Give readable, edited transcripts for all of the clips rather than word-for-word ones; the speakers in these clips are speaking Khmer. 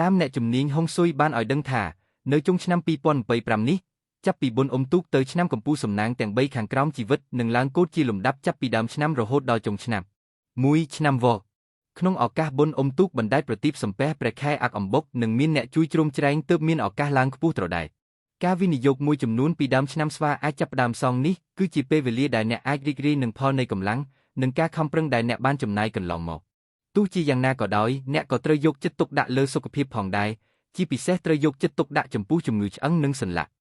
តាមអ្នកជំនាញហុងស៊ុយបានឲ្យដឹងថានៅចុងឆ្នាំ2025នេះចាប់ពីបុណ្យអុំទូកទៅឆ្នាំកំពូលសំណាងទាំង3ខាងក្រោមជីវិតនឹងឡើងកូដជាលំដាប់ចាប់ពីដើមឆ្នាំរហូតដល់ចុងឆ្នាំ1ឆ្នាំវកក្នុងឱកាសបុណ្យអុំទូកបណ្ដែតប្រទីបសំពះព្រះខែអាក់អំបុកនឹងមានអ្នកជួយជ្រោមជ្រែងទើបមានឱកាសឡើងខ្ពស់ត្រដែតការវិនិយោគមួយចំនួនពីដើមឆ្នាំស្វាអាចចាប់ផ្ដើមសងនេះគឺជាពេលវេលាដែលអ្នកអាចរីករាយនឹងផលនៃកម្លាំងនិងការខំប្រឹងដែលអ្នកបានចំណាយកន្លងមកទោះជាយ៉ាងណាក៏ដោយអ្នកក៏ត្រូវយកចិត្តទុកដាក់លើសុខភាពផងដែរជាពិសេសត្រូវយកចិត្តទុកដាក់ចំពោះជំងឺឆ្អឹងនិងសន្លាក់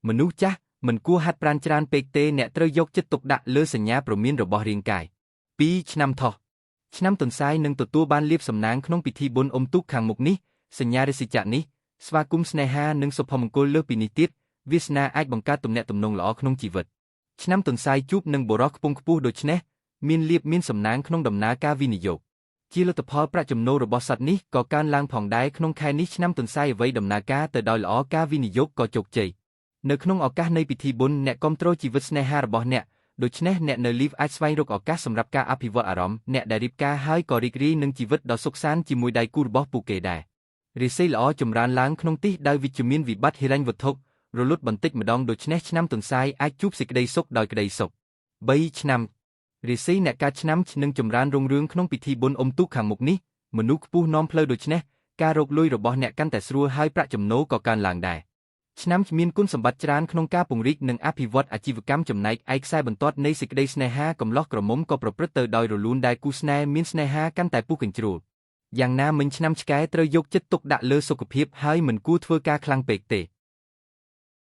មនុស្សចាស់មិនគួរហាត់ប្រាណច្រើនពេកទេអ្នកត្រូវយកចិត្តទុកដាក់លើសញ្ញាព្រមានរបស់រាងកាយ2ឆ្នាំថោះឆ្នាំទន្សាយនឹងទទួលបានលាភសំណាងក្នុងពិធីបុណ្យអុំទូកខាងមុខនេះសញ្ញារាศีចក្រនេះស្វាគមន៍ស្នេហានិងសុភមង្គលលើសពីនេះទៀតវាសនាអាចបង្កើតទំនាក់ទំនងល្អក្នុងជីវិតឆ្នាំទន្សាយជួបនឹងបុរសខ្ពង់ខ្ពស់ដូច្នេះមានលាភមានសំណាងក្នុងដំណើរការវិនិយោគជាលទ្ធផលប្រាក់ចំណូលរបស់សត្វនេះក៏កើនឡើងផងដែរក្នុងខែនេះឆ្នាំទន្សាយអ្វីដំណើរការទៅដោយល្អការវិនិយោគក៏ជោគជ័យនៅក្នុងឱកាសនៃពិធីបុណ្យអ្នកគាំទ្រជីវិតស្នេហារបស់អ្នកដូច្នេះអ្នកនៅ Live អាចស្វែងរកឱកាសសម្រាប់ការអភិវឌ្ឍអារម្មណ៍អ្នកដែលរៀបការហើយក៏រីករាយនឹងជីវិតដ៏សុខសាន្តជាមួយដៃគូរបស់ពួកគេដែររាសីល្អចម្រើនឡើងក្នុងទិសដោយវិជ្ជមានវិបត្តិហិរញ្ញវត្ថុរលត់បន្តិចម្ដងដូច្នេះឆ្នាំទន្សាយអាចជួបសេចក្តីសុខដោយក្តីសុខ3ឆ្នាំរាសីអ្នកកើតឆ្នាំនឹងចម្រើនរុងរឿងក្នុងពិធីបុណ្យអុំទូកខាងមុខនេះមនុស្សខ្ពស់នាំផ្លូវដូច្នេះការរកលុយរបស់អ្នកកាន់តែស្រួលហើយប្រាក់ចំណូលក៏កើនឡើងដែរឆ្នាំមានគុណសម្បត្តិច្រើនក្នុងការពង្រីកនិងអភិវឌ្ឍអាជីវកម្មចំណែកឯខ្សែបន្ទាត់នៃសេចក្តីស្នេហាកំឡោះក្រមុំក៏ប្រព្រឹត្តទៅដោយរលូនដែលគូស្នេហ៍មានស្នេហាកាន់តែពុះកញ្ជ្រោលយ៉ាងណាមិញឆ្នាំឆ្កែត្រូវយកចិត្តទុកដាក់លើសុខភាពហើយមិនគួរធ្វើការខ្លាំងពេកទេ